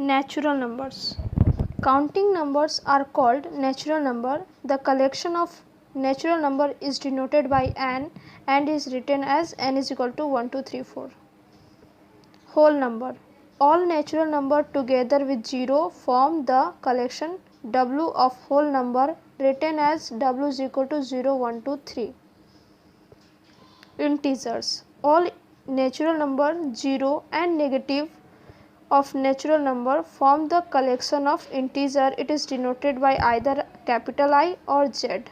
Natural numbers. Counting numbers are called natural number. The collection of natural number is denoted by n and is written as n is equal to 1, 2, 3, 4. Whole number. All natural number together with 0 form the collection W of whole number, written as W is equal to 0, 1, 2, 3. Integers. All natural number 0 and negative of natural number form the collection of integer. It is denoted by either capital I or Z.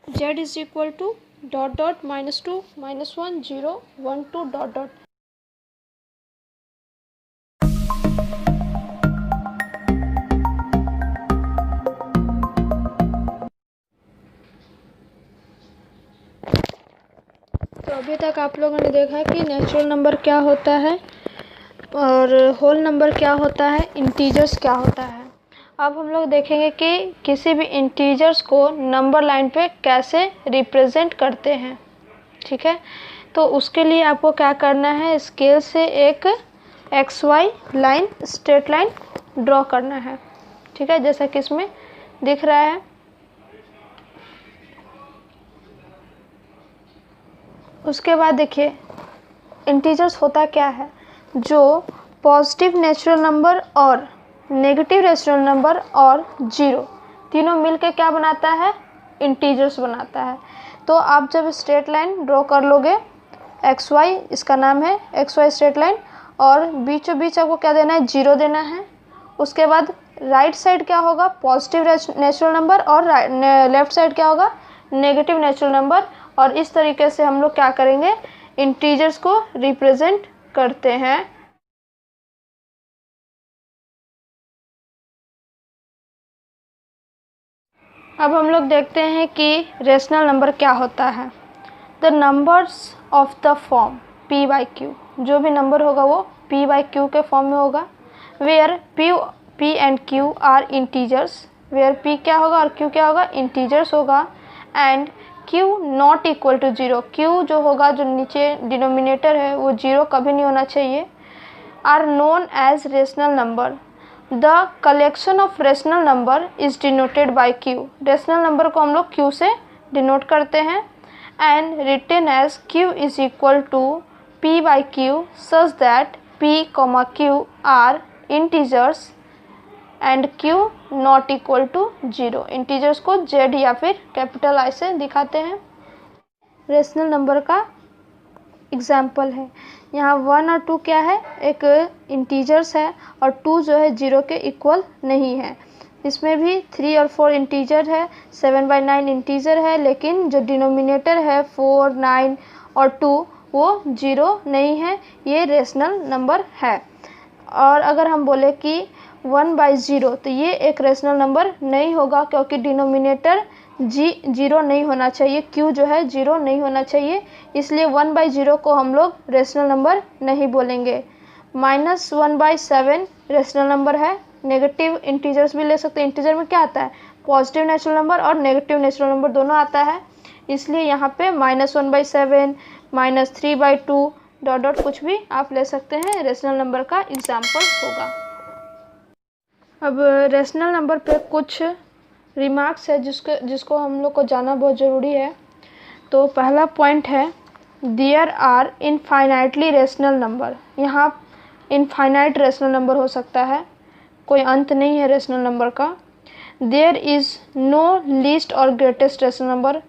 Z is equal to dot dot minus 2 minus 1 0 1 2 dot dot. तो अभी तक आप लोगों ने देखा कि natural number क्या होता है और होल नंबर क्या होता है, इंटीजर्स क्या होता है। अब हम लोग देखेंगे कि किसी भी इंटीजर्स को नंबर लाइन पे कैसे रिप्रेजेंट करते हैं। ठीक है, तो उसके लिए आपको क्या करना है, स्केल से एक XY line, straight line draw करना है। ठीक है, जैसा कि इसमें दिख रहा है। उसके बाद देखिए इंटीजर्स होता क्या है, जो पॉजिटिव नेचुरल नंबर और नेगेटिव नेचुरल नंबर और 0 तीनों मिलके क्या बनाता है, इंटीजर्स बनाता है। तो आप जब स्ट्रेट लाइन ड्रॉ कर लोगे XY, इसका नाम है XY स्ट्रेट लाइन, और बीचों बीच आपको क्या देना है, 0 देना है। उसके बाद राइट साइड क्या होगा, पॉजिटिव नेचुरल नंबर, और लेफ्ट साइड क्या होगा, नेगेटिव नेचुरल नंबर। और इस तरीके से हम लोग क्या करेंगे, इंटीजर्स को रिप्रेजेंट करते हैं। अब हम लोग देखते हैं कि रेशनल नंबर क्या होता है। The numbers of the form P by Q, जो भी नंबर होगा वो P बाई Q के फॉर्म में होगा। Where P and Q are integers, where P क्या होगा और Q क्या होगा, इंटीजर्स होगा। And Q not equal to 0, Q जो होगा, जो नीचे डिनोमिनेटर है, वो 0 कभी नहीं होना चाहिए। Are known as rational number. The collection of rational number is denoted by Q, rational number को हम लोग Q से डिनोट करते हैं। And written as Q is equal to P by Q such that P, Q are integers and Q not equal to 0। Integers को Z या फिर capital I से दिखाते हैं। रेशनल नंबर का एग्जाम्पल है, यहाँ 1 और 2 क्या है, एक इंटीजर्स है, और 2 जो है 0 के इक्वल नहीं है। इसमें भी 3 और 4 इंटीजर है, 7/9 इंटीजर है, लेकिन जो डिनोमिनेटर है 4, 9 और 2 वो 0 नहीं है, ये रेशनल नंबर है। और अगर हम बोले कि 1/0, तो ये एक रेशनल नंबर नहीं होगा, क्योंकि डिनोमिनेटर 0 नहीं होना चाहिए, Q जो है 0 नहीं होना चाहिए, इसलिए 1/0 को हम लोग रेशनल नंबर नहीं बोलेंगे। -1/7 रेशनल नंबर है। नेगेटिव इंटीजर्स भी ले सकते हैं। इंटीजर में क्या आता है, पॉजिटिव नेचुरल नंबर और नेगेटिव नेचुरल नंबर दोनों आता है, इसलिए यहाँ पे -1/7, -3/2 डॉट डॉट कुछ भी आप ले सकते हैं, रेशनल नंबर का एग्जाम्पल होगा। अब रेशनल नंबर पे कुछ रिमार्क्स है जिसको हम लोग को जानना बहुत ज़रूरी है। तो पहला पॉइंट है, there are infinitely rational number. यहाँ इनफाइनाइट रेशनल नंबर हो सकता है, कोई अंत नहीं है रेशनल नंबर का। देयर इज़ नो लीस्ट और greatest rational number.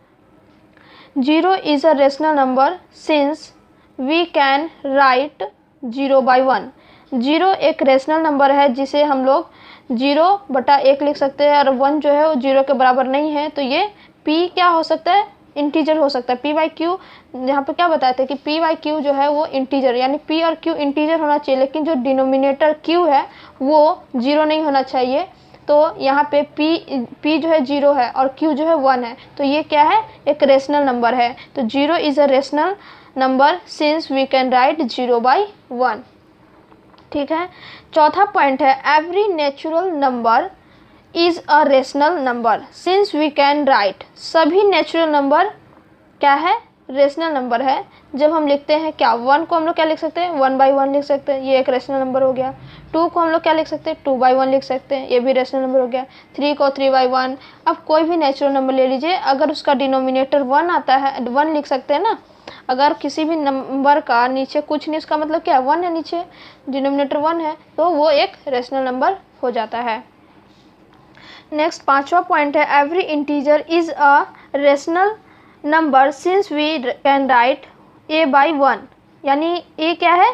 0 is a rational number since we can write 0/1। 0 एक रेशनल नंबर है जिसे हम लोग 0/1 लिख सकते हैं, और 1 जो है वो 0 के बराबर नहीं है, तो ये P क्या हो सकता है, इंटीजर हो सकता है। P बाई Q, यहाँ पे क्या बताते हैं कि P बाई Q जो है वो इंटीजर, यानी P और Q इंटीजर होना चाहिए, लेकिन जो डिनोमिनेटर Q है वो 0 नहीं होना चाहिए। तो यहाँ पे P जो है 0 है और Q जो है 1 है, तो ये क्या है, एक रेशनल नंबर है। तो 0 is a rational number since we can write 0/1। ठीक है, चौथा पॉइंट है, every natural number is a rational number since we can write. सभी नेचुरल नंबर क्या है, रेशनल नंबर है, जब हम लिखते हैं क्या 1 को हम लोग क्या लिख सकते हैं 1/1 लिख सकते हैं, ये एक रेशनल नंबर हो गया। 2 को हम लोग क्या लिख सकते हैं 2/1 लिख सकते हैं, ये भी रेशनल नंबर हो गया। 3 को 3/1। अब कोई भी नेचुरल नंबर ले लीजिए, अगर उसका डिनोमिनेटर 1 आता है 1 लिख सकते हैं ना। अगर किसी भी नंबर का नीचे कुछ नहीं, उसका मतलब क्या 1 है, नीचे डिनोमिनेटर 1 है, तो वो एक रेशनल नंबर हो जाता है। नेक्स्ट 5वां पॉइंट है every integer is a rational number since we can write a/1। यानी a क्या है,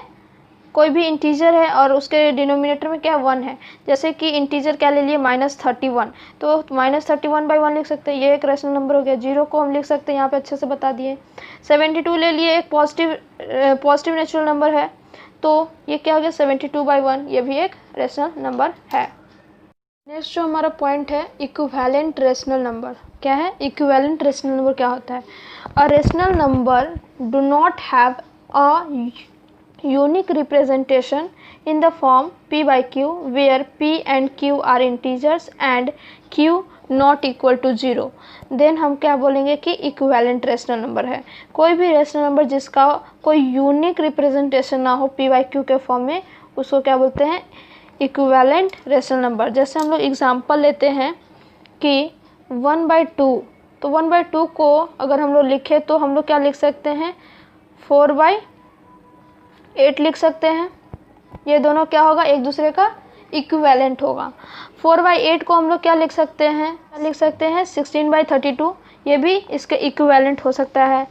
कोई भी इंटीजर है और उसके डिनोमिनेटर में क्या 1 है। जैसे कि इंटीजर क्या ले लिए -31, तो -31/1 लिख सकते हैं, ये एक रेशनल नंबर हो गया। 0 को हम लिख सकते हैं, यहाँ पे अच्छे से बता दिए। 72 ले लिए, एक पॉजिटिव नेचुरल नंबर है, तो ये क्या हो गया 72/1, ये भी एक रेशनल नंबर है। नेक्स्ट जो हमारा पॉइंट है इक्विवेलेंट रेशनल नंबर। क्या है इक्विवेलेंट रेशनल नंबर, क्या होता है? A rational number do not have a unique representation in the form p/q where p and q are integers and q not equal to 0, then हम क्या बोलेंगे कि equivalent rational number है। कोई भी रेशनल नंबर जिसका कोई यूनिक रिप्रेजेंटेशन ना हो p/q के फॉर्म में, उसको क्या बोलते हैं इक्विवेलेंट रेशनल नंबर। जैसे हम लोग एग्जांपल लेते हैं कि 1/2, तो 1/2 को अगर हम लोग लिखें तो हम लोग क्या लिख सकते हैं 4/8 लिख सकते हैं। ये दोनों क्या होगा एक दूसरे का इक्विवेलेंट होगा। 4/8 को हम लोग क्या लिख सकते हैं 16/32, ये भी इसके इक्विवेलेंट हो सकता है।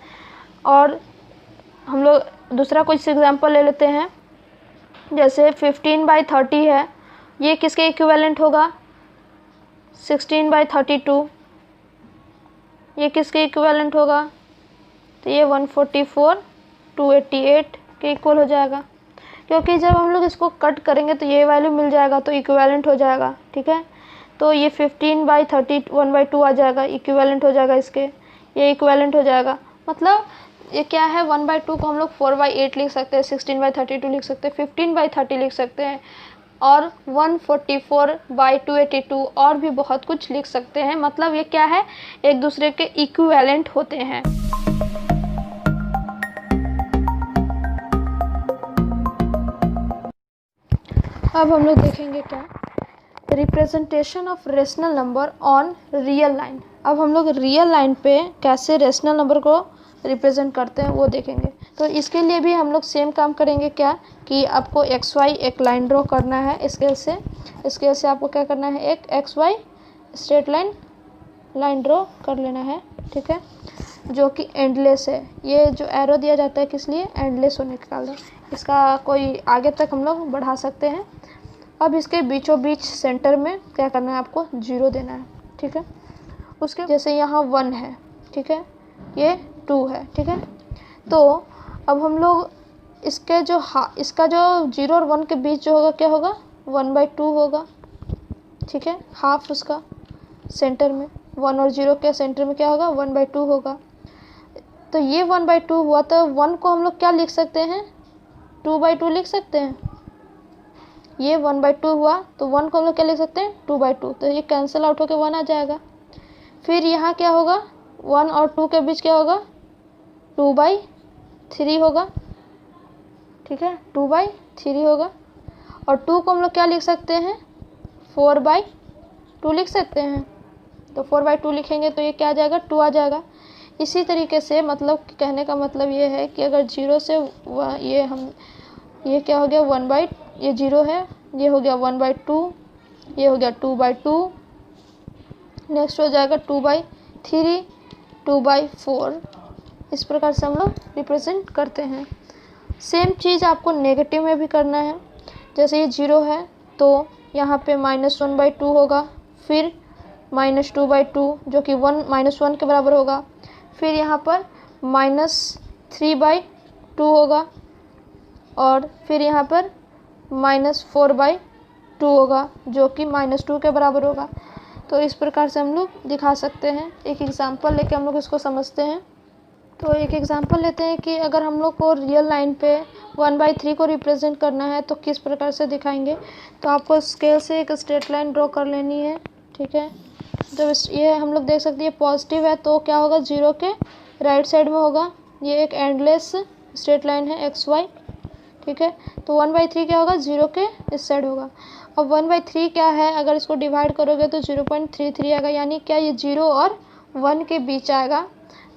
और हम लोग दूसरा कुछ एग्जांपल ले लेते हैं, जैसे 15/30 है, ये किसके इक्विवेलेंट होगा 16/32, ये किसके इक्विवेलेंट होगा, तो ये 144 288 के इक्वल हो जाएगा। क्योंकि जब हम लोग इसको कट करेंगे तो ये वैल्यू मिल जाएगा, तो इक्विवेलेंट हो जाएगा। ठीक है, तो ये 15/30 1/2 आ जाएगा, इक्विवेलेंट हो जाएगा इसके, ये इक्विवेलेंट हो जाएगा। मतलब ये क्या है 1/2 को हम लोग 4/8 लिख सकते हैं, 16/32 लिख सकते हैं, 15/30 लिख सकते हैं, और 144/282 और भी बहुत कुछ लिख सकते हैं। मतलब ये क्या है एक दूसरे के इक्विवेलेंट होते हैं। अब हम लोग देखेंगे क्या representation of rational number on real line. अब हम लोग रियल लाइन पे कैसे रेशनल नंबर को रिप्रेजेंट करते हैं वो देखेंगे। तो इसके लिए भी हम लोग सेम काम करेंगे, क्या कि आपको XY एक लाइन ड्रॉ करना है स्केल से आपको क्या करना है एक XY स्ट्रेट लाइन ड्रॉ कर लेना है। ठीक है, जो कि एंडलेस है। ये जो एरो दिया जाता है किस लिए, एंडलेस होने के कारण। इसका कोई आगे तक हम लोग बढ़ा सकते हैं। अब इसके बीचों बीच सेंटर में क्या करना है आपको 0 देना है। ठीक है, उसके जैसे यहाँ 1 है, ठीक है, ये 2 है। ठीक है, तो अब हम लोग इसका जो 0 और 1 के बीच जो होगा क्या होगा 1/2 होगा। ठीक है, हाफ उसका सेंटर में 1 और 0 के सेंटर में क्या होगा 1/2 होगा। तो ये 1/2 हुआ, तो 1 को हम लोग क्या लिख सकते हैं 2/2 लिख सकते हैं। ये 1/2 हुआ, तो 1 को हम लोग क्या लिख सकते हैं 2/2, तो ये कैंसिल आउट होकर 1 आ जाएगा। फिर यहाँ क्या होगा 1 और 2 के बीच क्या होगा 2/3 होगा। ठीक है, 2/3 होगा। और 2 को हम लोग क्या लिख सकते हैं 4/2 लिख सकते हैं। तो 4/2 लिखेंगे तो ये क्या आ जाएगा 2 आ जाएगा। इसी तरीके से मतलब कहने का मतलब ये है कि अगर 0 से ये क्या हो गया ये 0 है, ये हो गया 1/2, ये हो गया 2/2, नेक्स्ट हो जाएगा 2/3, 2/4। इस प्रकार से हम लोग रिप्रेजेंट करते हैं। सेम चीज़ आपको नेगेटिव में भी करना है। जैसे ये 0 है तो यहाँ पे -1/2 होगा, फिर -2/2 जो कि -1 के बराबर होगा, फिर यहाँ पर -3/2 होगा, और फिर यहाँ पर -4/2 होगा जो कि -2 के बराबर होगा। तो इस प्रकार से हम लोग दिखा सकते हैं। एक एग्जांपल लेके हम लोग इसको समझते हैं। तो एक एग्जांपल लेते हैं कि अगर हम लोग को रियल लाइन पे 1/3 को रिप्रेजेंट करना है तो किस प्रकार से दिखाएंगे। तो आपको स्केल से एक स्ट्रेट लाइन ड्रॉ कर लेनी है। ठीक है, तो ये हम लोग देख सकते हैं पॉजिटिव है तो क्या होगा 0 के राइट साइड में होगा। ये एक एंडलेस स्ट्रेट लाइन है एक्स वाई, ठीक है। तो 1/3 क्या होगा, 0 के इस साइड होगा। अब 1/3 क्या है, अगर इसको डिवाइड करोगे तो 0.33 आएगा, यानी क्या ये 0 और 1 के बीच आएगा।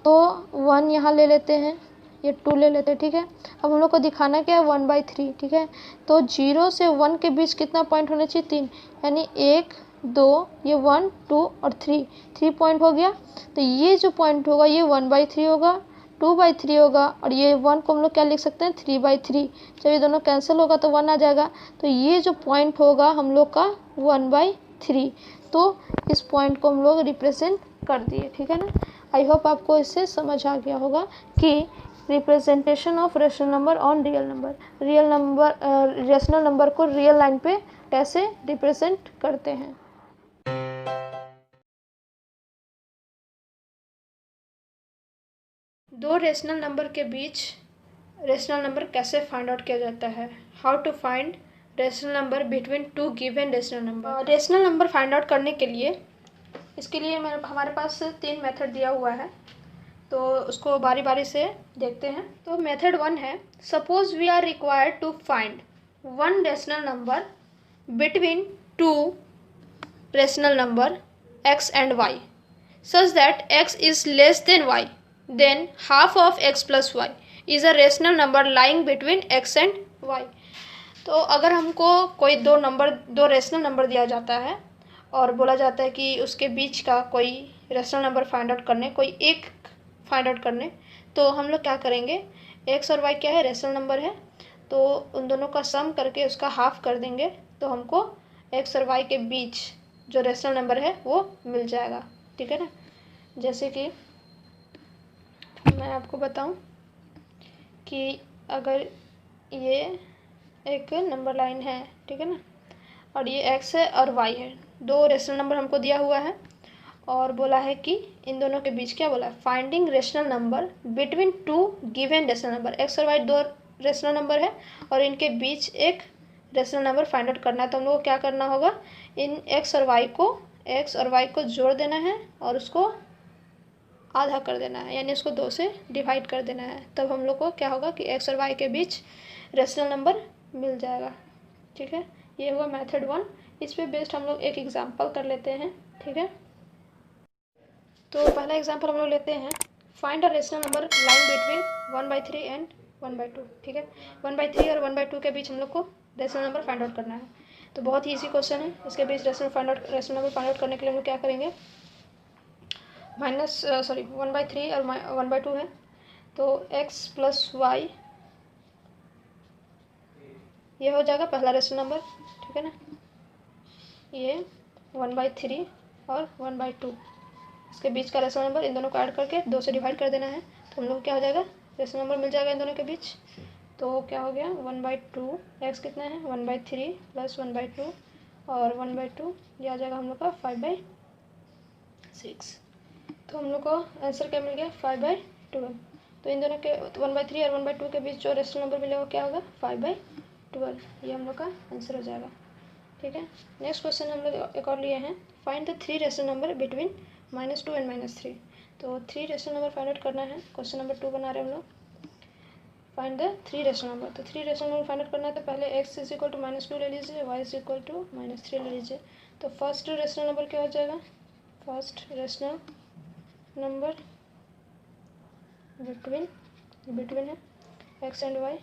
तो 1 यहाँ ले लेते हैं, ये 2 ले लेते हैं, ठीक है। अब हम लोग को दिखाना क्या है, 1/3, ठीक है। तो 0 से 1 के बीच कितना पॉइंट होना चाहिए, 3, यानी 1 2, ये 1 2 और 3 पॉइंट हो गया। तो ये जो पॉइंट होगा ये 1/3 होगा, 2/3 होगा, और ये 1 को हम लोग क्या लिख सकते हैं, 3/3। जब ये दोनों कैंसिल होगा तो 1 आ जाएगा। तो ये जो पॉइंट होगा हम लोग का 1/3। तो इस पॉइंट को हम लोग रिप्रेजेंट कर दिए, ठीक है ना। आई होप आपको इससे समझ आ गया होगा कि representation of rational number on real number, rational number को रियल लाइन पे कैसे रिप्रेजेंट करते हैं। दो रेशनल नंबर के बीच रेशनल नंबर कैसे फाइंड आउट किया जाता है। How to find rational number between two given rational number. Rational number find out करने के लिए, इसके लिए हमारे पास 3 मेथड दिया हुआ है, तो उसको बारी बारी से देखते हैं। तो मेथड 1 है, suppose we are required to find one rational number between two rational number x and y such that x is less than y, then half of x plus y is a rational number lying between x and y। तो अगर हमको कोई दो rational number दिया जाता है और बोला जाता है कि उसके बीच का कोई रेशनल नंबर फाइंड आउट करने, कोई एक फाइंड आउट करने, तो हम लोग क्या करेंगे, x और y क्या है, रेशनल नंबर है, तो उन दोनों का सम करके उसका हाफ कर देंगे, तो हमको x और y के बीच जो रेशनल नंबर है वो मिल जाएगा, ठीक है ना। जैसे कि मैं आपको बताऊं कि अगर ये एक नंबर लाइन है, ठीक है ना, और ये x है और y है, दो रेशनल नंबर हमको दिया हुआ है और बोला है कि इन दोनों के बीच क्या बोला है, finding rational number between two given rational number. x और y दो रेशनल नंबर है और इनके बीच एक रेशनल नंबर फाइंड आउट करना है। तो हम लोग को क्या करना होगा, इन x और y को जोड़ देना है और उसको आधा कर देना है, यानी उसको 2 से डिवाइड कर देना है। तब हम लोग को क्या होगा कि x और y के बीच रेशनल नंबर मिल जाएगा, ठीक है। ये हुआ मेथड 1। इस पे बेस्ड हम लोग एक एग्जांपल कर लेते हैं, ठीक है। तो पहला एग्जांपल हम लोग लेते हैं, find a rational number line between 1/3 and 1/2, ठीक है। 1/3 और 1/2 के बीच हम लोग को रेशनल नंबर फाइंड आउट करना है। तो बहुत ही ईजी क्वेश्चन है। इसके बीच रेशनल नंबर फाइंड आउट करने के लिए हम लोग क्या करेंगे, 1/3 और 1/2 है, तो x प्लस वाई ये हो जाएगा पहला रेशनल नंबर, ठीक है ना। ये 1/3 और 1/2 इसके बीच का रेशनल नंबर, इन दोनों को ऐड करके 2 से डिवाइड कर देना है, तो हम लोग क्या हो जाएगा, रेशनल नंबर मिल जाएगा इन दोनों के बीच। तो क्या हो गया, 1/2, x कितना है 1/3 प्लस 1/2 और 1/2, ये आ जाएगा हम लोग का 5/6। तो हम लोग को आंसर क्या मिल गया, 5/12। तो इन दोनों के 1/3 और 1/2 के बीच जो रेशनल नंबर मिलेगा क्या होगा, 5/12। ये हम लोग का आंसर हो जाएगा, ठीक है। नेक्स्ट क्वेश्चन हम लोग एक और लिए हैं, find the 3 rational number between -2 and -3। तो 3 रेशनल नंबर फाइंड आउट करना है। क्वेश्चन नंबर 2 बना रहे हैं हम लोग, फाइंड द 3 रेशनल नंबर। तो 3 रेशनल नंबर फाइंड आउट करना है, तो पहले x = -2 ले लीजिए, y = -3 ले लीजिए। तो फर्स्ट रेशनल नंबर क्या हो जाएगा, फर्स्ट रेशनल नंबर बिटवीन है x and y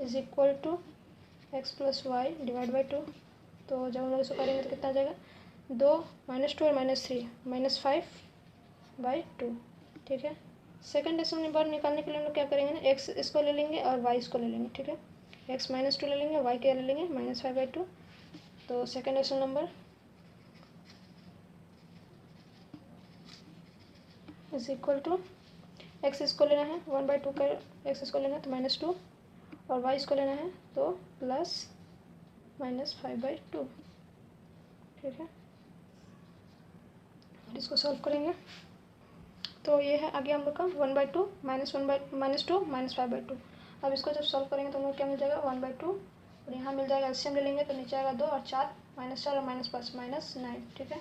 = x plus y divide by 2। तो जब हम लोग इसको करेंगे तो कितना आ जाएगा, 2 -2 और -3 -5/2, ठीक है। सेकंड रेशनल नंबर निकालने के लिए हम लोग क्या करेंगे ना, x इसको ले लेंगे और y इसको ले लेंगे, ठीक है। x -2 ले लेंगे, y क्या ले लेंगे -5/2। तो सेकंड रेशनल नंबर = x इसको लेना है 1/2 का, x इसको लेना है तो -2 और y इसको लेना है तो प्लस -5/2, ठीक है। और इसको सॉल्व करेंगे तो ये है आगे हम लोग का 1/2 -2 -5/2। अब इसको जब सॉल्व करेंगे तो हम लोग क्या मिल जाएगा, 1/2 और यहाँ मिल जाएगा, एलसीएम ले लेंगे तो नीचे आएगा 2 और 4 -4 और -5 -9, ठीक है।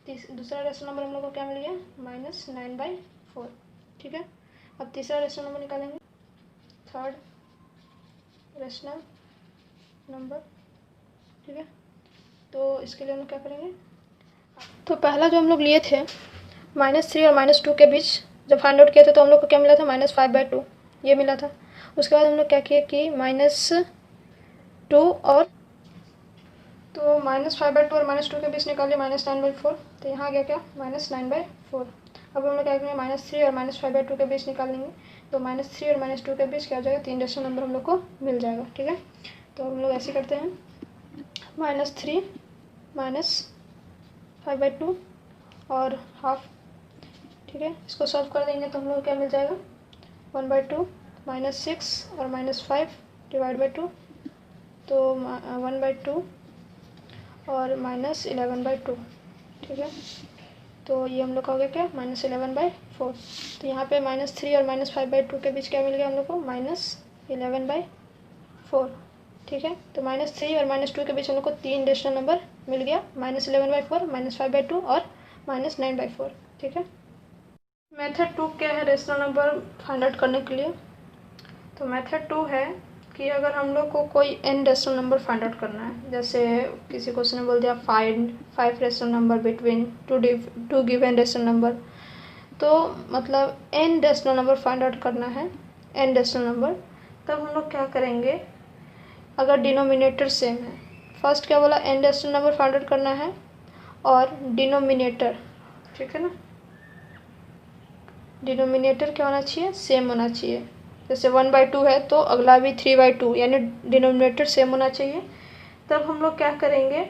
तो दूसरा रेशनल नंबर हम लोग को क्या मिल गया, -9/4, ठीक है। अब तीसरा रेशनल नंबर निकालेंगे, थर्ड रेशनल नंबर, ठीक है। तो इसके लिए हम लोग क्या करेंगे, तो पहला जो हम लोग लिए थे -3 और -2 के बीच जब फाइंड आउट किए थे तो हम लोग को क्या मिला था, -5/2 ये मिला था। उसके बाद हम लोग क्या किए कि -2 और तो -5/2 और -2 के बीच निकालिए -9/4, तो यहाँ आ गया क्या, -9/4। अब हम लोग क्या करेंगे, -3 और -5/2 के बीच निकालेंगे, तो -3 और -2 के बीच क्या हो जाएगा, 3 डेसिमल नंबर हम लोग को मिल जाएगा, ठीक है। तो हम लोग ऐसे करते हैं, -3 -5/2 और हाफ, ठीक है। इसको सॉल्व कर देंगे तो हम लोग क्या मिल जाएगा, 1/2 -6 और -5 /2, तो 1/2 और -11/2, ठीक है। तो ये हम लोग का हो गया क्या, -11/4। तो यहाँ पे -3 और -5/2 के बीच क्या मिल गया हम लोग को, -11/4, ठीक है। तो -3 और -2 के बीच हम लोग को 3 रेशनल नंबर मिल गया, -11/4, -5/2 और -9/4, ठीक है। मेथड 2 क्या है रेशनल नंबर फाइंड आउट करने के लिए, तो मेथड 2 है कि अगर हम लोग को कोई n rational number find out करना है, जैसे किसी क्वेश्चन ने बोल दिया find 5 rational number between two given rational number, तो मतलब n rational number find out करना है, n रेशनल नंबर, तब हम लोग क्या करेंगे, अगर डिनोमिनेटर सेम है, फर्स्ट क्या बोला, n rational number find out करना है और डिनोमिनेटर, ठीक है ना, डिनोमिनेटर क्या होना चाहिए, सेम होना चाहिए। जैसे 1/2 है तो अगला भी 3/2, यानी डिनोमिनेटर सेम होना चाहिए। तब हम लोग क्या करेंगे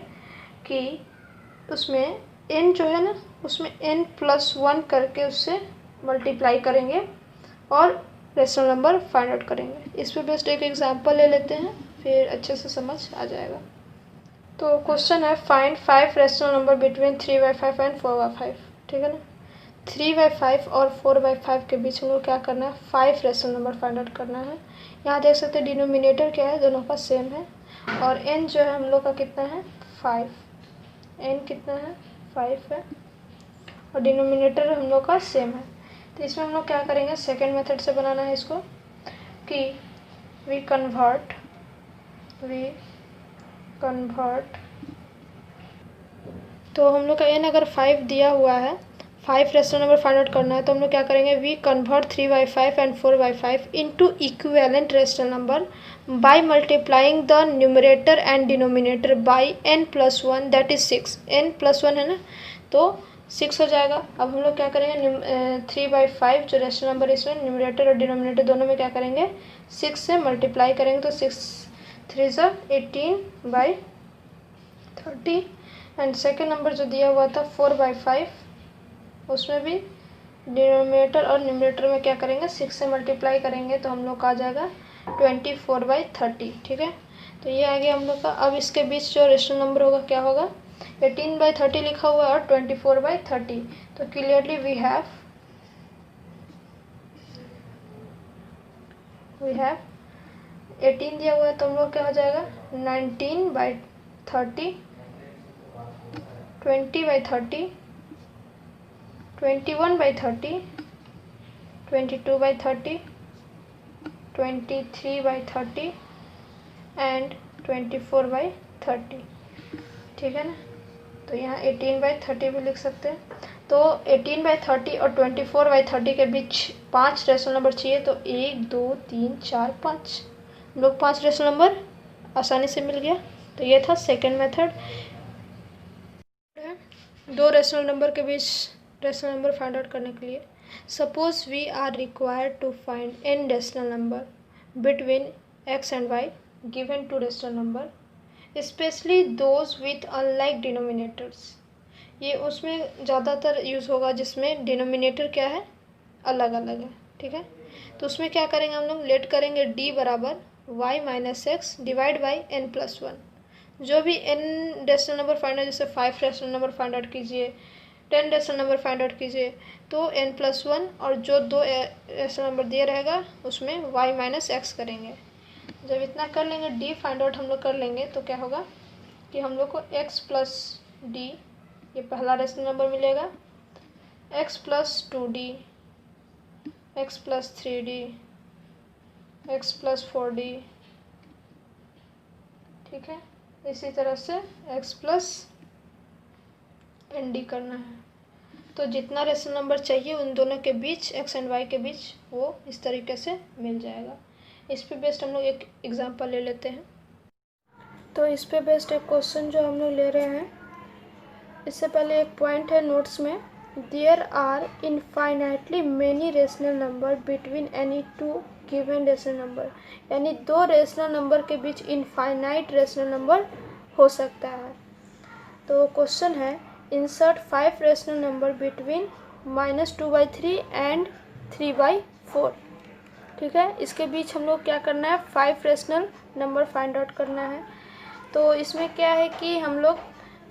कि उसमें n जो है ना, उसमें n+1 करके उससे मल्टीप्लाई करेंगे और रेशनल नंबर फाइंड आउट करेंगे। इस पर बेस्ड एक एग्जांपल ले लेते हैं, फिर अच्छे से समझ आ जाएगा। तो क्वेश्चन है find 5 rational number between 3/5 and 4/5, ठीक है ना। 3/5 और 4/5 के बीच हम लोग क्या करना है, 5 रेशनल नंबर फाइंड आउट करना है। यहाँ देख सकते हैं डिनोमिनेटर क्या है, दोनों का सेम है, और n जो है हम लोग का कितना है, 5, n कितना है, 5 है, और डिनोमिनेटर हम लोग का सेम है। तो इसमें हम लोग क्या करेंगे, सेकेंड मेथड से बनाना है इसको, कि वी कन्वर्ट तो हम लोग का n अगर 5 दिया हुआ है, 5 रेशनल नंबर फाइंड आउट करना है, तो हम लोग क्या करेंगे, we convert 3/5 and 4/5 into equivalent rational number by multiplying the numerator and denominator by n+1 that is 6, n+1 है ना, तो 6 हो जाएगा। अब हम लोग क्या करेंगे, 3/5 जो रेशनल नंबर इसमें न्यूमरेटर और डिनोमिनेटर दोनों में क्या करेंगे, 6 से मल्टीप्लाई करेंगे, तो 6 3 सा 18/30, एंड सेकेंड नंबर जो दिया हुआ था 4/5, उसमें भी डिनोमिनेटर और न्यूमरेटर में क्या करेंगे, 6 से मल्टीप्लाई करेंगे, तो हम लोग का आ जाएगा 24/30, ठीक है। तो ये आ गया हम लोग का। अब इसके बीच जो रेशनल नंबर होगा क्या होगा, 18/30 लिखा हुआ है और 24/30, तो क्लियरली वी हैव 18 दिया हुआ है, तो हम लोग क्या हो जाएगा, 19/30, 20/30, 21/30, 22/30, 23/30 एंड 24/30, ठीक है ना। तो यहाँ 18/30 भी लिख सकते हैं। तो 18/30 और 24/30 के बीच 5 रेशनल नंबर चाहिए, तो 1 2 3 4 5, हम लोग 5 रेशनल नंबर आसानी से मिल गया। तो ये था सेकेंड मेथड, 2 रेशनल नंबर के बीच रेशनल नंबर फाइंड आउट करने के लिए। Suppose we are required to find n rational number between x and y given 2 rational number, specially those with unlike denominators. ये उसमें ज़्यादातर यूज़ होगा जिसमें डिनोमिनेटर क्या है, अलग अलग है, ठीक है। तो उसमें क्या करेंगे, हम लोग लेट करेंगे d बराबर y-x डिवाइड बाई n+1। जो भी n rational number find out, जैसे 5 रेशनल नंबर फाइंड आउट कीजिए, 10 रेशनल नंबर फाइंड आउट कीजिए, तो n+1 और जो 2 रेशनल नंबर दिए रहेगा उसमें y-x करेंगे। जब इतना कर लेंगे, d फाइंड आउट हम लोग कर लेंगे, तो क्या होगा कि हम लोग को x + d, ये पहला रेशनल नंबर मिलेगा, x + 2d, x + 3d, x plus 4d, ठीक है। इसी तरह से x प्लस nd करना है। तो जितना रेशनल नंबर चाहिए उन दोनों के बीच, x एंड y के बीच, वो इस तरीके से मिल जाएगा। इस पे बेस्ड हम लोग एक एग्जांपल ले लेते हैं। तो इस पे बेस्ड एक क्वेश्चन जो हम लोग ले रहे हैं, इससे पहले एक पॉइंट है नोट्स में, there are infinitely many rational number between any two given rational number, यानी दो रेशनल नंबर के बीच इनफाइनाइट रेशनल नंबर हो सकता है। तो क्वेश्चन है, insert 5 rational number between -2/3 and 3/4, ठीक है। इसके बीच हम लोग क्या करना है, 5 रेशनल नंबर फाइंड आउट करना है। तो इसमें क्या है कि हम लोग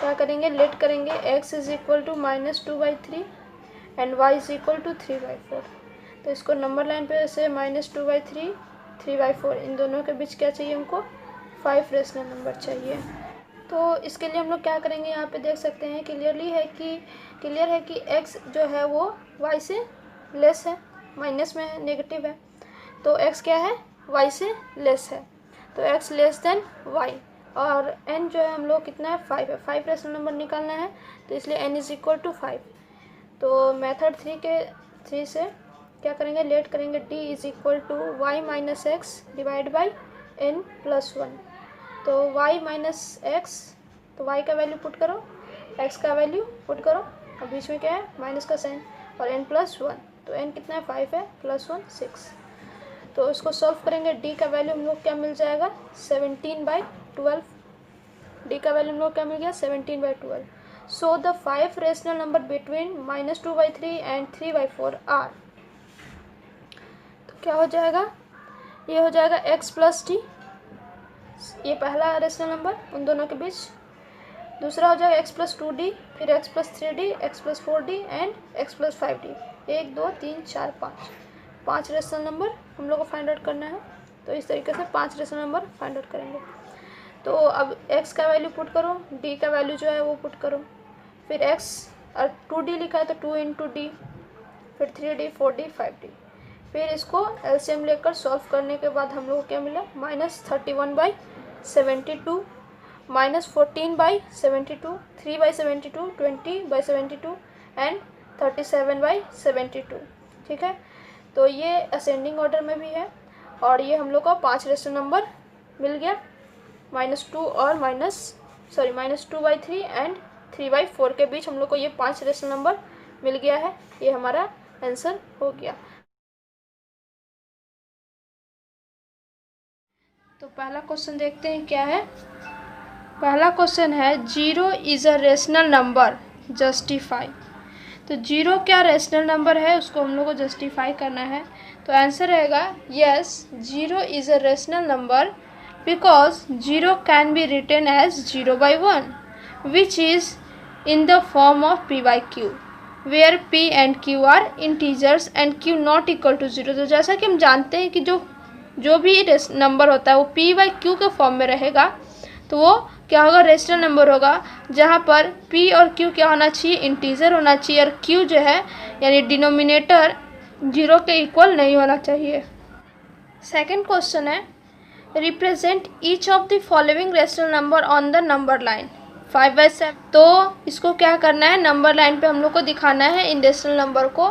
क्या करेंगे, लेट करेंगे x is equal to -2/3 and y is equal to 3/4। तो इसको नंबर लाइन पे ऐसे -2/3, 3/4, इन दोनों के बीच क्या चाहिए हमको, 5 रेशनल नंबर चाहिए। तो इसके लिए हम लोग क्या करेंगे, यहाँ पे देख सकते हैं क्लियर है कि x जो है वो y से लेस है, माइनस में है, नेगेटिव है। तो x क्या है, y से लेस है, तो x लेस देन y। और n जो है हम लोग कितना है, 5 है, 5 रेशनल नंबर निकालना है, तो इसलिए n इज इक्वल टू 5। तो मेथड 3 से क्या करेंगे, लेट करेंगे d is equal to y minus x divide by n plus 1। तो y माइनस एक्स, तो y का वैल्यू पुट करो, x का वैल्यू पुट करो, और बीच में क्या है, माइनस का साइन, और n प्लस 1। तो n कितना है, 5 है, प्लस 1 6। तो इसको सॉल्व करेंगे, d का वैल्यू हम लोग क्या मिल जाएगा, 17/12। d का वैल्यू हम लोग क्या मिल गया, 17/12। So the 5 rational number between -2/3 and 3/4 are. तो क्या हो जाएगा, ये हो जाएगा x प्लस d, ये पहला रेशनल नंबर उन दोनों के बीच। दूसरा हो जाएगा x प्लस 2d, फिर x plus 3d, x plus 4d and x plus 5d। 1 2 3 4 5 rational number हम लोग को फाइंड आउट करना है। तो इस तरीके से 5 रेशनल नंबर फाइंड आउट करेंगे। तो अब x का वैल्यू पुट करो, d का वैल्यू जो है वो पुट करो, फिर x और 2d लिखा है तो 2 इंटू डी, फिर 3d 4d 5d। फिर इसको एलसीएम लेकर सॉल्व करने के बाद हम लोग को क्या मिला, -31/72, -14/72, 3/72, 20/72 एंड 37/72, ठीक है। तो ये असेंडिंग ऑर्डर में भी है, और ये हम लोग को 5 रेशनल नंबर मिल गया, -2 और -2/3 एंड 3/4 के बीच हम लोग को ये 5 रेशनल नंबर मिल गया है। ये हमारा आंसर हो गया। तो पहला क्वेश्चन देखते हैं क्या है। पहला क्वेश्चन है, 0 is a rational number, justify. तो 0 क्या रेशनल नंबर है, उसको हम लोग को जस्टिफाई करना है। तो आंसर रहेगा, yes 0 is a rational number because 0 can be written as 0/1, which is in the form of p by q, where p and q are integers and q not equal to 0। तो जैसा कि हम जानते हैं कि जो भी नंबर होता है वो p by q के फॉर्म में रहेगा, तो वो क्या होगा, रेशनल नंबर होगा, जहाँ पर p और q क्या होना चाहिए, इंटीजर होना चाहिए, और q जो है यानी डिनोमिनेटर 0 के इक्वल नहीं होना चाहिए। सेकेंड क्वेश्चन है, represent each of the following rational number on the number line 5/7। तो इसको क्या करना है, नंबर लाइन पे हम लोग को दिखाना है इन रेशनल नंबर को।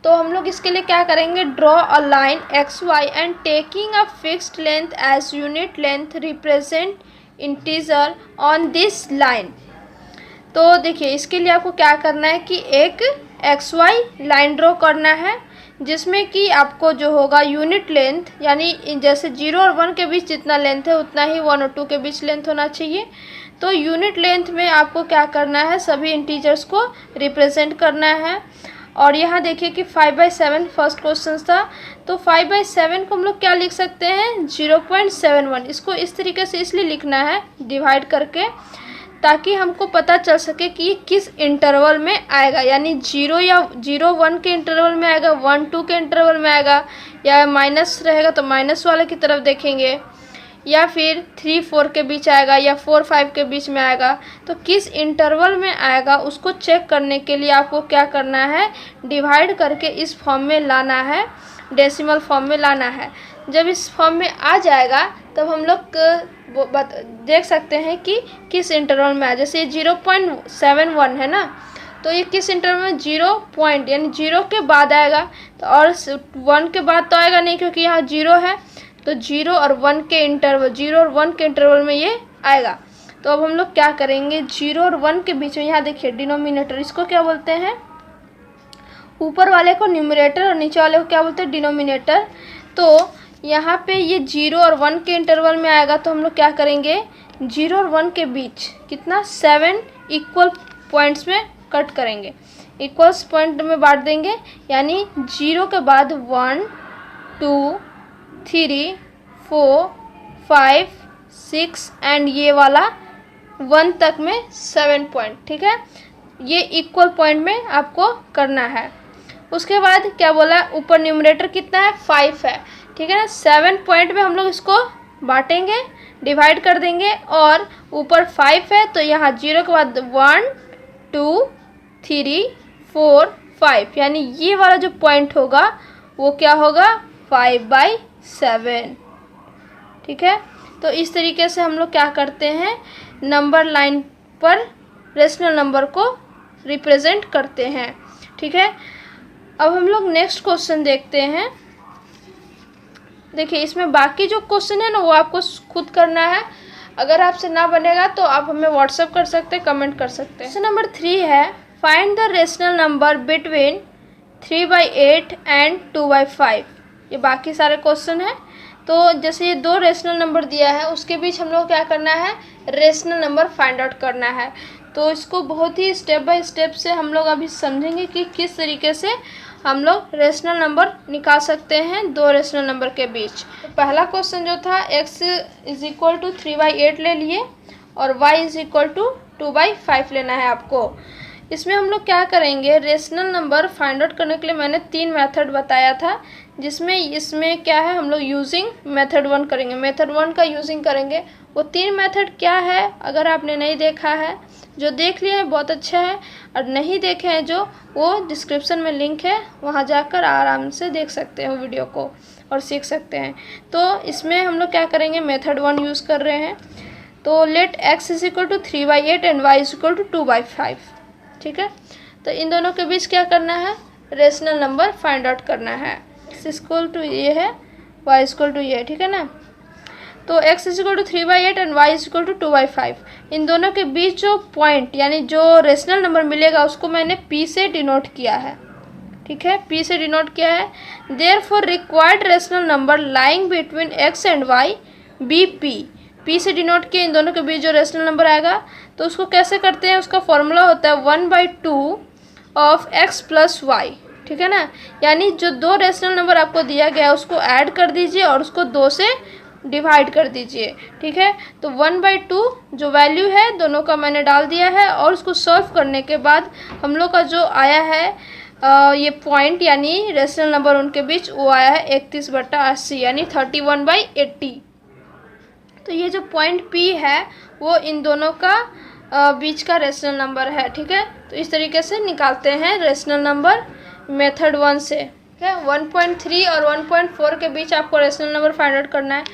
तो हम लोग इसके लिए क्या करेंगे, draw a line x y and taking a fixed length as unit length represent integer on this line. तो देखिए इसके लिए आपको क्या करना है कि एक एक्स वाई लाइन ड्रॉ करना है, जिसमें कि आपको जो होगा यूनिट लेंथ, यानी जैसे 0 और 1 के बीच जितना लेंथ है उतना ही 1 और 2 के बीच लेंथ होना चाहिए। तो यूनिट लेंथ में आपको क्या करना है, सभी इंटीजर्स को रिप्रेजेंट करना है। और यहाँ देखिए कि 5/7 फर्स्ट क्वेश्चन था, तो 5/7 को हम लोग क्या लिख सकते हैं, 0.71। इसको इस तरीके से इसलिए लिखना है डिवाइड करके, ताकि हमको पता चल सके कि ये किस इंटरवल में आएगा, यानी 0 1 के इंटरवल में आएगा, 1 2 के इंटरवल में आएगा, या माइनस रहेगा तो माइनस वाले की तरफ देखेंगे, या फिर 3 4 के बीच आएगा, या 4 5 के बीच में आएगा। तो किस इंटरवल में आएगा उसको चेक करने के लिए आपको क्या करना है, डिवाइड करके इस फॉर्म में लाना है। डेसिमल फॉर्म में लाना है। जब इस फॉर्म में आ जाएगा तब हम लोग देख सकते हैं कि किस इंटरवल में आ। जैसे ये 0.71 है ना, तो ये किस इंटरवल में 0 यानी 0 के बाद आएगा, तो और 1 के बाद तो आएगा नहीं क्योंकि यहाँ 0 है, तो 0 और 1 के इंटरवल में ये आएगा। तो अब हम लोग क्या करेंगे, 0 और 1 के बीच में, यहाँ देखिए डिनोमिनेटर, इसको क्या बोलते हैं, ऊपर वाले को न्यूमरेटर और नीचे वाले को क्या बोलते हैं, डिनोमिनेटर। तो यहाँ पे ये 0 और 1 के इंटरवल में आएगा, तो हम लोग क्या करेंगे, 0 और 1 के बीच कितना 7 इक्वल पॉइंट्स में कट करेंगे, इक्वल्स पॉइंट में बांट देंगे। यानी 0 के बाद 1 2 3 4 5 6 एंड ये वाला 1 तक में 7 पॉइंट, ठीक है। ये इक्वल पॉइंट में आपको करना है। उसके बाद क्या बोला, ऊपर न्यूमरेटर कितना है, 5 है, ठीक है ना। 7 पॉइंट में हम लोग इसको बांटेंगे, डिवाइड कर देंगे, और ऊपर 5 है तो यहाँ 0 के बाद 1 2 3 4 5, यानी ये वाला जो पॉइंट होगा वो क्या होगा, 5/7, ठीक है। तो इस तरीके से हम लोग क्या करते हैं, नंबर लाइन पर रेशनल नंबर को रिप्रेजेंट करते हैं, ठीक है। अब हम लोग नेक्स्ट क्वेश्चन देखते हैं। देखिए इसमें बाकी जो क्वेश्चन है ना वो आपको खुद करना है। अगर आपसे ना बनेगा तो आप हमें व्हाट्सएप कर सकते हैं, कमेंट कर सकते हैं। क्वेश्चन नंबर 3 है, find the rational number between 3/8 and 2/5। ये बाकी सारे क्वेश्चन है। तो जैसे ये 2 रेशनल नंबर दिया है, उसके बीच हम लोग क्या करना है, रेशनल नंबर फाइंड आउट करना है। तो इसको बहुत ही स्टेप बाय स्टेप से हम लोग अभी समझेंगे कि किस तरीके से हम लोग रेशनल नंबर निकाल सकते हैं 2 रेशनल नंबर के बीच। तो पहला क्वेश्चन जो था, x = 3/8 ले लिए और y = 2/5 लेना है आपको। इसमें हम लोग क्या करेंगे, रेशनल नंबर फाइंड आउट करने के लिए मैंने 3 मेथड बताया था, जिसमें इसमें क्या है, हम लोग यूजिंग मेथड 1 करेंगे, मेथड 1 का यूजिंग करेंगे। वो 3 मेथड क्या है, अगर आपने नहीं देखा है, जो देख लिए हैं बहुत अच्छा है, और नहीं देखे हैं जो, वो डिस्क्रिप्शन में लिंक है, वहाँ जाकर आराम से देख सकते हैं वीडियो को और सीख सकते हैं। तो इसमें हम लोग क्या करेंगे, मेथड 1 यूज़ कर रहे हैं। तो लेट x = 3/8 एंड y = 2/5, ठीक है। तो इन दोनों के बीच क्या करना है, रेशनल नंबर फाइंड आउट करना है। x = ये है, y = ये, ठीक है ना। तो x = 3/8 एंड y = 2/5, इन दोनों के बीच जो पॉइंट यानी जो रेशनल नंबर मिलेगा उसको मैंने p से डिनोट किया है, ठीक है, p से डिनोट किया है। Therefore required rational number lying between x and y be p से डिनोट किए, इन दोनों के बीच जो रेशनल नंबर आएगा तो उसको कैसे करते हैं, उसका फॉर्मूला होता है 1/2 ऑफ x + y, ठीक है ना। यानी जो 2 रेशनल नंबर आपको दिया गया है उसको ऐड कर दीजिए और उसको 2 से डिवाइड कर दीजिए, ठीक है। तो 1/2 जो वैल्यू है दोनों का मैंने डाल दिया है, और उसको सॉल्व करने के बाद हम लोग का जो आया है ये पॉइंट यानी रेशनल नंबर उनके बीच, वो आया है 31/80 यानी 31/80। तो ये जो पॉइंट P है वो इन दोनों का बीच का रेशनल नंबर है, ठीक है। तो इस तरीके से निकालते हैं रेशनल नंबर मेथड 1 से, ठीक है। 1.3 और 1.4 के बीच आपको रेशनल नंबर फाइंड आउट करना है।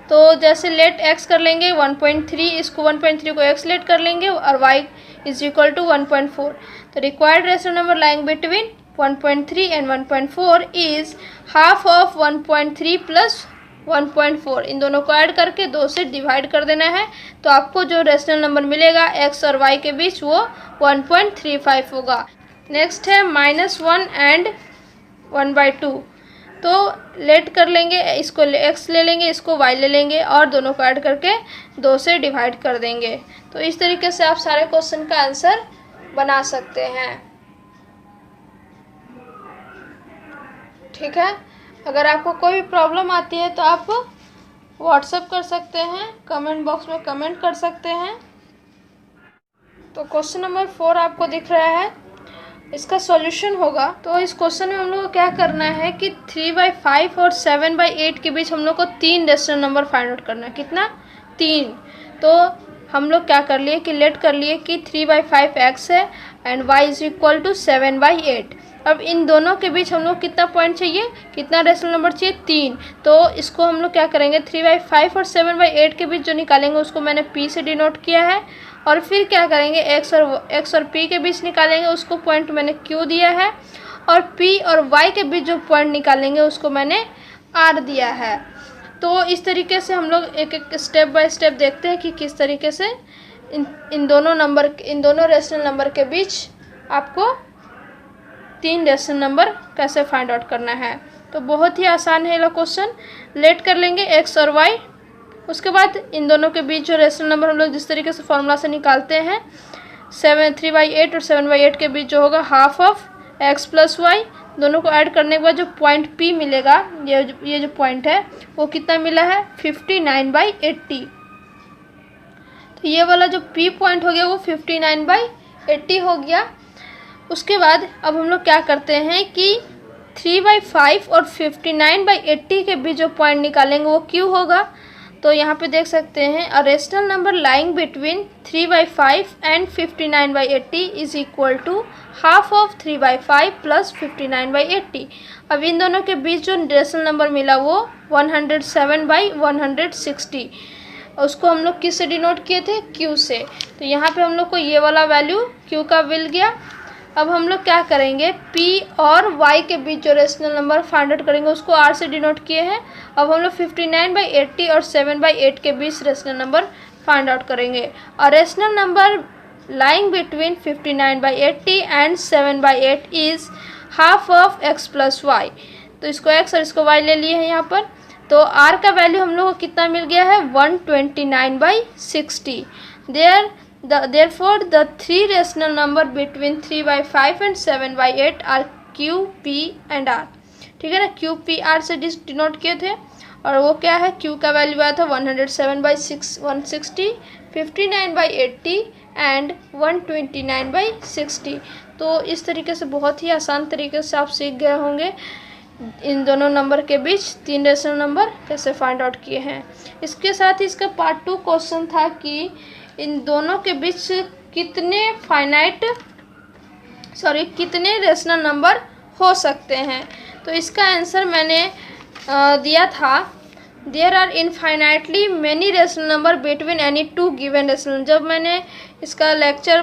तो जैसे लेट x कर लेंगे 1.3, इसको 1.3 को x लेट कर लेंगे और y = 1.4। तो required rational number lying between 1.3 and 1.4 is half of 1.3 plus 1.4, इन दोनों को ऐड करके 2 से डिवाइड कर देना है। तो आपको जो रेशनल नंबर मिलेगा x और y के बीच वो 1.35 होगा। नेक्स्ट है -1 एंड 1/2। तो लेट कर लेंगे, इसको x ले लेंगे, इसको y ले लेंगे और दोनों को ऐड करके 2 से डिवाइड कर देंगे। तो इस तरीके से आप सारे क्वेश्चन का आंसर बना सकते हैं, ठीक है। अगर आपको कोई भी प्रॉब्लम आती है तो आप व्हाट्सएप कर सकते हैं, कमेंट बॉक्स में कमेंट कर सकते हैं। तो क्वेश्चन नंबर 4 आपको दिख रहा है, इसका सॉल्यूशन होगा। तो इस क्वेश्चन में हम लोग को क्या करना है कि 3/5 और 7/8 के बीच हम लोग को 3 रेशनल नंबर फाइंड आउट करना है। कितना? 3। तो हम लोग क्या कर लिए कि लेट कर लिए कि 3/5 x है एंड y = 7/8। अब इन दोनों के बीच हम लोग कितना पॉइंट चाहिए, कितना रेशनल नंबर चाहिए, 3। तो इसको हम लोग क्या करेंगे, 3/5 और 7/8 के बीच जो निकालेंगे उसको मैंने P से डिनोट किया है। और फिर क्या करेंगे, x और P के बीच निकालेंगे, उसको पॉइंट मैंने Q दिया है। और P और Y के बीच जो पॉइंट निकालेंगे उसको मैंने R दिया है। तो इस तरीके से हम लोग एक एक स्टेप बाय स्टेप देखते हैं कि किस तरीके से इन दोनों रेशनल नंबर के बीच आपको 3 रेशनल नंबर कैसे फाइंड आउट करना है। तो बहुत ही आसान है ये क्वेश्चन। लेट कर लेंगे x और y, उसके बाद इन दोनों के बीच जो रेशनल नंबर हम लोग जिस तरीके से फॉर्मूला से निकालते हैं, 3/8 और 7/8 के बीच जो होगा half of x plus y, दोनों को ऐड करने के बाद जो पॉइंट P मिलेगा, ये जो पॉइंट है वो कितना मिला है, 59/80। तो ये वाला जो P पॉइंट हो गया वो 59/80 हो गया। उसके बाद अब हम लोग क्या करते हैं कि 3/5 और 59/80 के बीच जो पॉइंट निकालेंगे वो Q होगा। तो यहाँ पे देख सकते हैं a rational number lying between 3/5 and 59/80 is equal to half of 3/5 plus 59/80। अब इन दोनों के बीच जो रेशनल नंबर मिला वो 107/160, उसको हम लोग किस से डिनोट किए थे, Q से। तो यहाँ पे हम लोग को ये वाला वैल्यू Q का मिल गया। अब हम लोग क्या करेंगे, P और Y के बीच जो रेशनल नंबर फाइंड आउट करेंगे उसको R से डिनोट किए हैं। अब हम लोग 59/80 और 7/8 के बीच रेशनल नंबर फाइंड आउट करेंगे। और rational number lying between 59/80 and 7/8 is half of x plus y. तो इसको x और इसको y ले लिए हैं यहाँ पर। तो R का वैल्यू हम लोग को कितना मिल गया है, 129/60। Therefore, the 3 rational number between 3/5 and 7/8 are Q, P and R। ठीक है ना, Q, P, R से डिनोट किए थे। और वो क्या है, Q का वैल्यू आया था 107/160, 59/80 एंड 129/60। तो इस तरीके से बहुत ही आसान तरीके से आप सीख गए होंगे इन दोनों नंबर के बीच 3 रेशनल नंबर कैसे फाइंड आउट किए हैं। इसके साथ ही इसका पार्ट 2 क्वेश्चन था कि इन दोनों के बीच कितने रेशनल नंबर हो सकते हैं। तो इसका आंसर मैंने दिया था, there are infinitely many rational number between any 2 given rational. जब मैंने इसका लेक्चर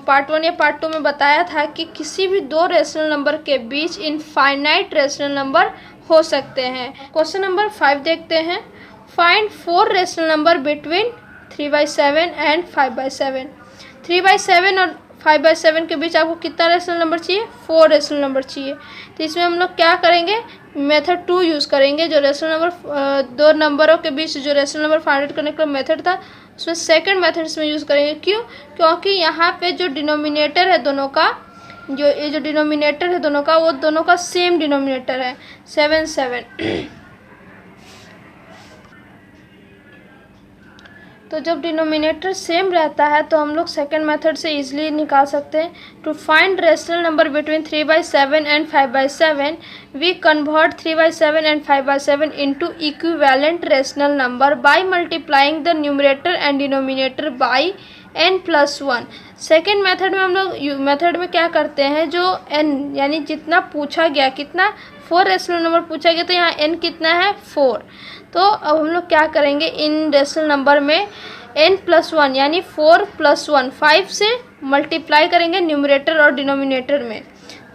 पार्ट 1 या पार्ट 2 में बताया था कि किसी भी 2 रेशनल नंबर के बीच इनफाइनाइट रेशनल नंबर हो सकते हैं। क्वेश्चन नंबर 5 देखते हैं। Find 4 rational number between 3/7 and 5/7। 3/7 और 5/7 के बीच आपको कितना रेशनल नंबर चाहिए, 4 रेशनल नंबर चाहिए। तो इसमें हम लोग क्या करेंगे, मेथड 2 यूज़ करेंगे। जो रेशनल नंबर 2 नंबरों के बीच जो रेशनल नंबर फाइंड आउट करने का मेथड था उसमें सेकंड मेथड इसमें यूज़ करेंगे। क्यों, क्योंकि यहाँ पे जो डिनोमिनेटर है दोनों का, जो डिनोमिनेटर है दोनों का, वो दोनों का सेम डिनोमिनेटर है 7 7। तो जब डिनोमिनेटर सेम रहता है तो हम लोग सेकंड मेथड से इजीली निकाल सकते हैं। To find rational number between 3/7 and 5/7 we convert 3/7 and 5/7 into equivalent rational number by multiplying the numerator and denominator by n+1। Second method में हम लोग मेथड में क्या करते हैं, जो n यानी जितना पूछा गया, कितना 4 रेशनल नंबर पूछा गया, तो यहाँ n कितना है 4। तो अब हम लोग क्या करेंगे, इन रेशनल नंबर में n+1 यानी 4 + 1 5 से मल्टीप्लाई करेंगे न्यूमरेटर और डिनोमिनेटर में,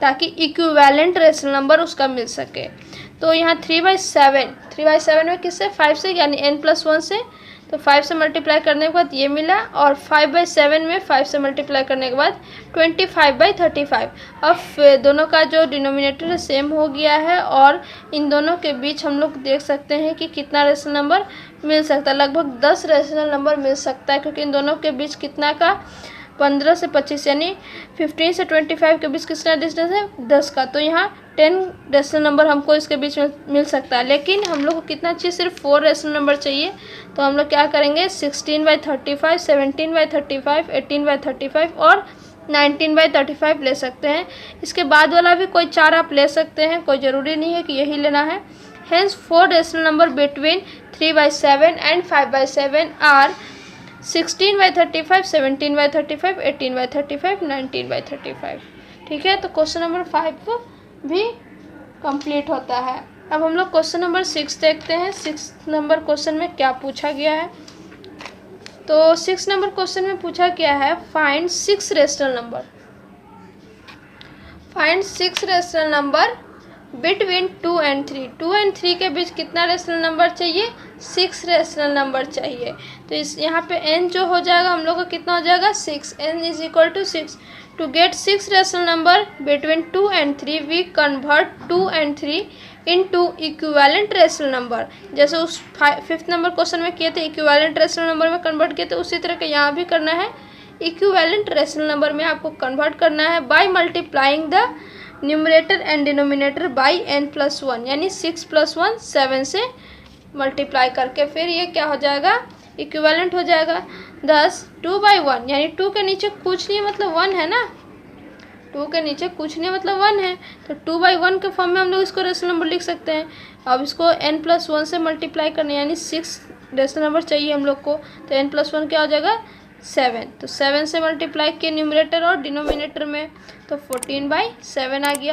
ताकि इक्विवेलेंट रेशनल नंबर उसका मिल सके। तो यहाँ 3/7 में किससे, 5 से, यानी n+1 से। तो 5 से मल्टीप्लाई करने के बाद ये मिला, और 5/7 में 5 से मल्टीप्लाई करने के बाद 25/35। अब दोनों का जो डिनोमिनेटर है सेम हो गया है, और इन दोनों के बीच हम लोग देख सकते हैं कि कितना रेशनल नंबर मिल सकता है। लगभग 10 रेशनल नंबर मिल सकता है, क्योंकि इन दोनों के बीच कितना का 15 से 25 यानी 15 से 25 के बीच कितना डिस्टेंस है, 10 का। तो यहाँ 10 रेशनल नंबर हमको इसके बीच में मिल सकता है। लेकिन हम लोग को कितना चाहिए, सिर्फ 4 रेशनल नंबर चाहिए। तो हम लोग क्या करेंगे, 16/35, 17/35, 18/35 और 19/35 ले सकते हैं। इसके बाद वाला भी कोई 4 आप ले सकते हैं, कोई ज़रूरी नहीं है कि यही लेना है। Hence 4 rational number between 3/7 and 5/7 are 16/35, 17/35, 18/35, 19/35। ठीक है, तो क्वेश्चन नंबर 5 भी कंप्लीट होता है। अब हम लोग क्वेश्चन नंबर 6 देखते हैं। 6 नंबर क्वेश्चन में क्या पूछा गया है। तो 6 नंबर क्वेश्चन में पूछा गया है find 6 rational number. Find 6 rational number between 2 and 3। 2 and 3 के बीच कितना रेशनल नंबर चाहिए? 6 रेशनल नंबर चाहिए। तो इस यहाँ पे n जो हो जाएगा हम लोग का कितना हो जाएगा? 6। n is equal to 6। To get 6 rational number between 2 and 3 we convert 2 and 3 into equivalent rational number. जैसे उस 5th नंबर क्वेश्चन में किए थे इक्विवेलेंट रेशनल नंबर में कन्वर्ट किए थे, उसी तरह के यहाँ भी करना है। इक्विवेलेंट रेशनल नंबर में आपको कन्वर्ट करना है bye multiplying the numerator and denominator by n+1, यानी 6 + 1 7 से मल्टीप्लाई करके फिर ये क्या हो जाएगा? इक्विवेलेंट हो जाएगा। 10 2/1 यानी 2 के नीचे कुछ नहीं मतलब 1 है ना, 2 के नीचे कुछ नहीं मतलब 1 है, तो 2/1 के फॉर्म में हम लोग इसको रेशनल नंबर लिख सकते हैं। अब इसको n+1 से मल्टीप्लाई करने यानी 6 रेशनल नंबर चाहिए हम लोग को, तो n+1 क्या हो जाएगा? 7। तो 7 से मल्टीप्लाई किए न्यूमरेटर और डिनोमिनेटर में, तो 14/7 आ गया।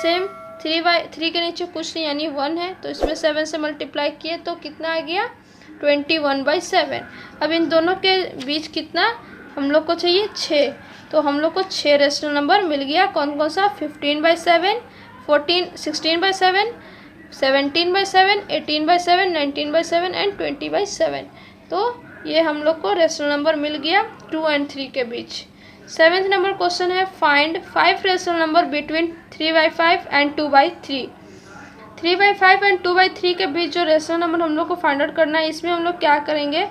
सेम 3 के नीचे कुछ नहीं यानी 1 है, तो इसमें 7 से मल्टीप्लाई किए तो कितना आ गया? 21/7। अब इन दोनों के बीच कितना हम लोग को चाहिए? 6। तो हम लोग को 6 रेशनल नंबर मिल गया। कौन कौन सा? 15/7, 16/7, 17/7, 18/7, 19/7 एंड 20/7। तो ये हम लोग को रेशनल नंबर मिल गया 2 and 3 के बीच। 7th नंबर क्वेश्चन है find 5 rational number between 3/5 and 2/3। 3/5 and 2/3 के बीच जो रेशनल नंबर हम लोग को फाइंड आउट करना है, इसमें हम लोग क्या करेंगे?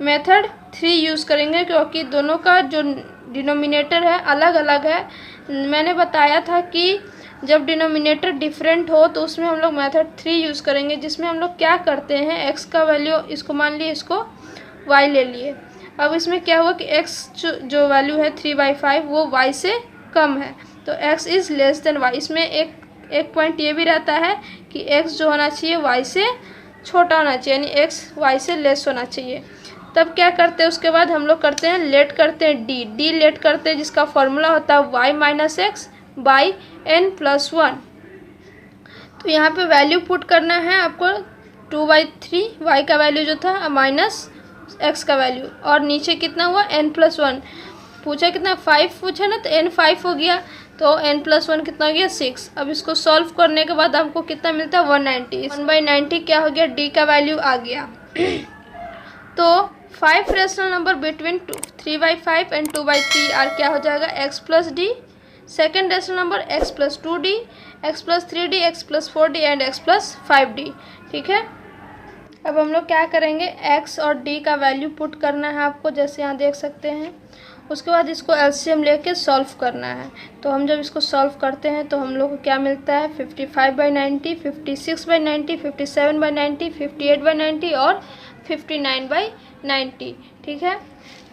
मेथड 3 यूज़ करेंगे, क्योंकि दोनों का जो डिनोमिनेटर है अलग अलग है। मैंने बताया था कि जब डिनोमिनेटर डिफरेंट हो तो उसमें हम लोग मेथड 3 यूज़ करेंगे, जिसमें हम लोग क्या करते हैं? x का वैल्यू, इसको मान लिए, इसको y ले लिए। अब इसमें क्या हुआ कि x जो वैल्यू है 3/5 वो y से कम है, तो x is less than y। इसमें एक पॉइंट ये भी रहता है कि x जो होना चाहिए y से छोटा होना चाहिए, यानी x y से लेस होना चाहिए। तब क्या करते हैं? उसके बाद हम लोग करते हैं लेट करते हैं d लेट करते हैं, जिसका फॉर्मूला होता है y - x बाई n+1। तो यहाँ पे वैल्यू पुट करना है आपको 2/3 y का वैल्यू जो था माइनस x का वैल्यू, और नीचे कितना हुआ? n+1 पूछा कितना? 5 पूछा ना, तो n 5 हो गया, तो n+1 कितना हो गया? 6। अब इसको सॉल्व करने के बाद हमको कितना मिलता है? 190। 1/90 क्या हो गया? d का वैल्यू आ गया। तो 5 rational number between 3/5 and 2/3 are क्या हो जाएगा? x + d। Second rational number x + 2d, x + 3d, x + 4d and x + 5d। ठीक है, अब हम लोग क्या करेंगे? x और d का वैल्यू पुट करना है आपको, जैसे यहाँ देख सकते हैं। उसके बाद इसको एलसीएम लेके सॉल्व करना है। तो हम जब इसको सॉल्व करते हैं तो हम लोग को क्या मिलता है? 55/90, 56/90, 57/90, 58/90 और 59/90। ठीक है,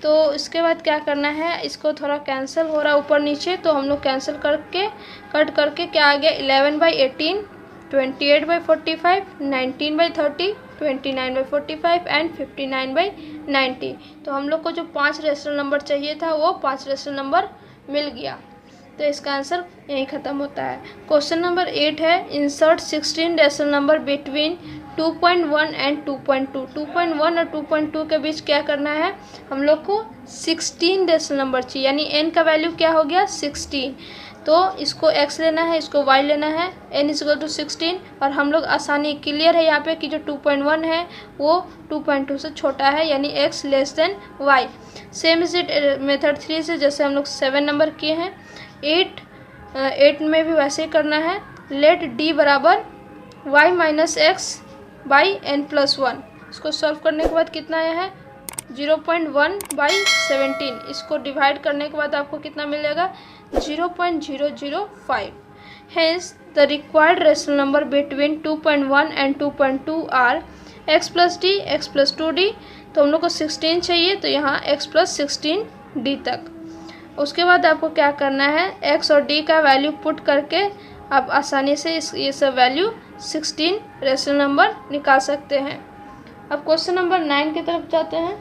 तो इसके बाद क्या करना है? इसको थोड़ा कैंसिल हो रहा है ऊपर नीचे, तो हम लोग कैंसिल करके कट करके क्या आ गया? 11/18, 28/45, 19/30, 29/45 एंड 59/90। तो हम लोग को जो 5 रेशनल नंबर चाहिए था वो 5 रेशनल नंबर मिल गया। तो इसका आंसर यहीं ख़त्म होता है। क्वेश्चन नंबर 8 है insert 16 rational number between 2.1 and 2.2। 2.1 और 2.2 के बीच क्या करना है? हम लोग को 16 रेशनल नंबर चाहिए, यानी n का वैल्यू क्या हो गया? 16। तो इसको x लेना है, इसको y लेना है, n = 16। और हम लोग आसानी क्लियर है यहाँ पे कि जो 2.1 है वो 2.2 से छोटा है, यानी x < y। Same is it method 3 से, जैसे हम लोग 7 नंबर किए हैं। 8 में भी वैसे ही करना है। लेट d बराबर y - x बाई n+1। इसको सॉल्व करने के बाद कितना आया है? 0.1/17। इसको डिवाइड करने के बाद आपको कितना मिल जाएगा? 0.005। Hence the required rational number between 2.1 and 2.2 are x + d, x + 2d। तो हम लोग को 16 चाहिए, तो यहाँ x + 16d तक। उसके बाद आपको क्या करना है? x और d का वैल्यू पुट करके आप आसानी से ये सब वैल्यू 16 रेशनल नंबर निकाल सकते हैं। अब क्वेश्चन नंबर 9 की तरफ जाते हैं।